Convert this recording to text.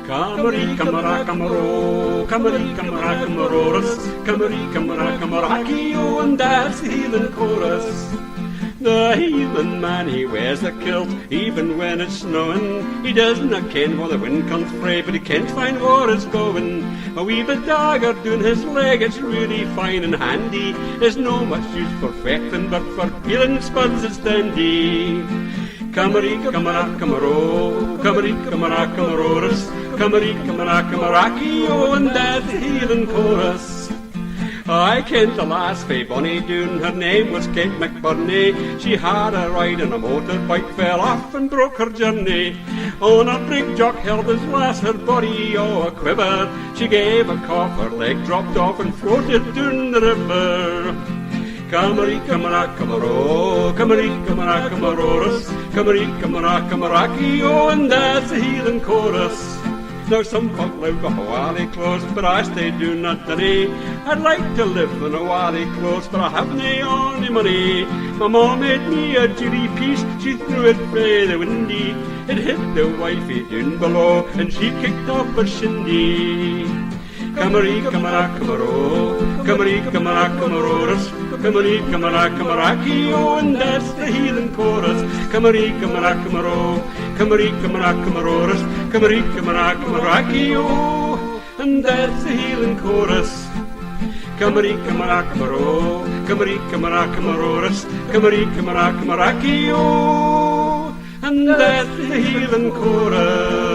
Camaree, camara, camaro, camaree, camara, camaroras, camaree, camara, camarakio, and that's the heathen chorus. The heathen man, he wears a kilt, even when it's snowing. He doesn't ken where the wind comes frae, but he can't find where it's going. A wee bit dagger down his leg, it's really fine and handy. There's no much use for fechting, but for peeling spuds it's dandy. Camaree, camara, camaro, camaree, camara, camaroras, camaree, camara, camarakio, and that's the heathen chorus. I kent a lass fae bonny doon, her name was Kate McBurney. She had a ride on a motorbike, fell off and broke her journey. On a brig jock held his lass, her body all a quiver. She gave a cough, her leg dropped off and floated down the river. Camaree, camara, camaro, camaree, camara, camaroras, camaree, camara, camarakio, and that's the heathen chorus. Now some folk live with a wally clothes, but I stay doing that today. I'd like to live in a wally clothes, but I haven't any money. My mom made me a jilly piece, she threw it frae the windy. It hit the wifey down below, and she kicked off her shindy. Camaree, camara, camaro, camaree, camara, camaroras, camaree, camara, camarakio, and that's the heathen chorus. Camaree, camara, camaro, camaree, camara, camaroras, camaree, camara, camarakio, and that's the heathen chorus. Camaree, camara, camaro, camaree, camara, camaroras, camaree, camara, camarakio, and that's the heathen chorus.